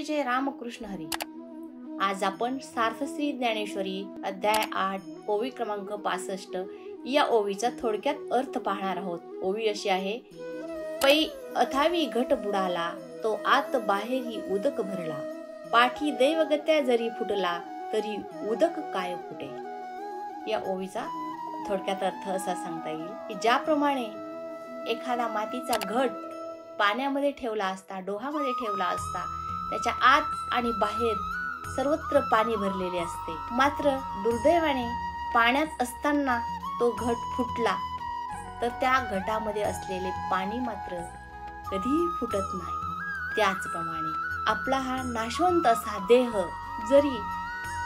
जय जय रामकृष्ण हरी। आज आपण सार्थश्री ज्ञानेश्वरी अध्याय 8 ओवी क्रमांक 65 या ओवीचा थोडक्यात अर्थ पाहणार आहोत। ओवी अशी आहे, पै अथावी घट बुडाला, तो आत बाहेरी उदक भरला, पाठी दैवगत्या जरी फुटला, तरी उदक काय फुटे। या ओवीचा थोडक्यात अर्थ असा सांगता येईल की ज्याप्रमाणे एखादा मातीचा घट पाण्यामध्ये ठेवला असता, डोहामध्ये ठेवला असता, त्याच्या आत आणि बाहेर सर्वत्र पाणी भरलेले असते, मात्र दुर्दैवाने पाण्यात असताना तो घट फुटला तर त्या घटामध्ये असलेले पाणी मात्र कधीही फुटत नाही। त्याचप्रमाणे आपला हा नाशवंत असा देह जरी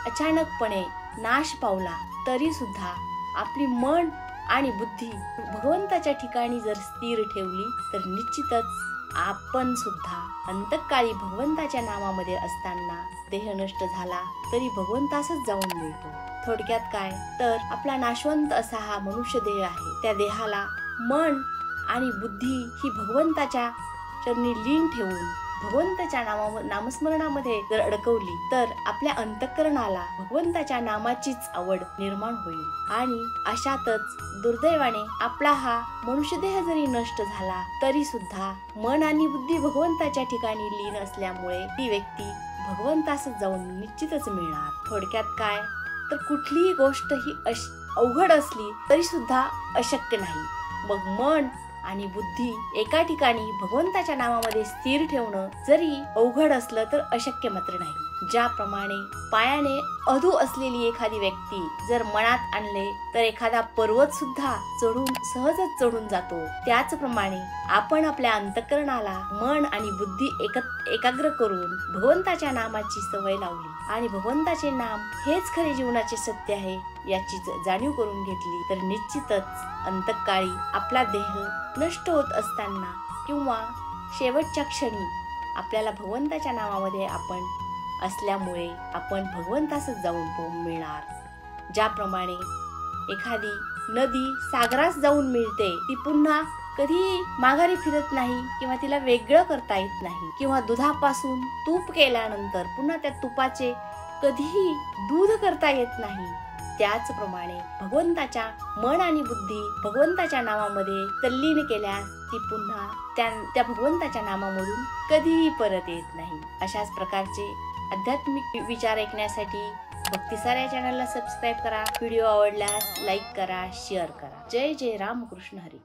अचानकपणे नाश पावला तरी सुद्धा आपली मन आणि बुद्धी भगवंताच्या ठिकाणी जर स्थिर ठेवली तर निश्चितच आपण सुद्धा अंतकाळी भगवंताच्या नामामध्ये असताना देह नष्ट झाला तरी भगवंतासच जाऊन मिळतो। थोडक्यात काय तर आपला नाशवंत असा हा मनुष्य देह आहे, त्या देहाला मन आणि बुद्धी ही भगवंताच्या चरणी लीन ठेवून भगवंताच्या नामस्मरणामध्ये जर अडकवली तर आपल्या अंतःकरणाला भगवंताच्या नामाचीच आवड निर्माण होईल। आणि अशातच दुर्दैवाने आपला हा मनुष्यदेह जरी नष्ट झाला तरी सुद्धा मन आणि बुद्धी भगवंताच्या ठिकाणी लीन असल्यामुळे ती व्यक्ती भगवंतास जाऊन निश्चितच मिळणार। थोडक्यात काय तर कुठलीही गोष्ट ही अवघड असली तरी सुद्धा अशक्य नाही। मग मन आणि बुद्धी एका ठिकाणी भगवंताच्या नामामध्ये स्थिर ठेवणं जरी अवघड असलं तर अशक्य मात्र नाही। ज्याप्रमाणे पायाने अधू असलेली एखादी व्यक्ती जर मनात आणले तर एखादा पर्वत सुद्धा सहजच चढून जातो, त्याचप्रमाणे आपण आपल्या अंतःकरणाला मन आणि बुद्धी एकाग्र करून भगवंताच्या नामाची सवय लावली आणि भगवंताचे नाम हेच खरे जीवनाचे सत्य आहे याची जाणीव करून घेतली तर निश्चितच अंतकाळी आपला देह नष्ट होत असताना किंवा शेवटच्या क्षणी आपल्याला भगवंताच्या नामामध्ये आपण असल्यामुळे आपण भगवंतासच जाऊन मिळणार। ज्याप्रमाणे एखादी नदी सागरास जाऊन मिळते, ती पुन्हा कधी माघारी फिरत नाही किंवा तिला वेगळं करता येत नाही, किंवा दुधापासून तूप केल्यानंतर पुन्हा त्या तुपाचे कधीही दूध करता येत नाही। त्याचप्रमाणे भगवंताच्या मन आणि बुद्धी भगवंताच्या नामामध्ये तल्लीन केल्यास ती पुन्हा त्या भगवंताच्या नामामधून कधीही परत येत नाही। अशाच प्रकारचे आध्यात्मिक विचार ऐकण्यासाठी भक्तिसार या चॅनलला सबस्क्राईब करा। व्हिडिओ आवडल्यास लाईक करा, शेअर करा। जय जय रामकृष्ण हरी।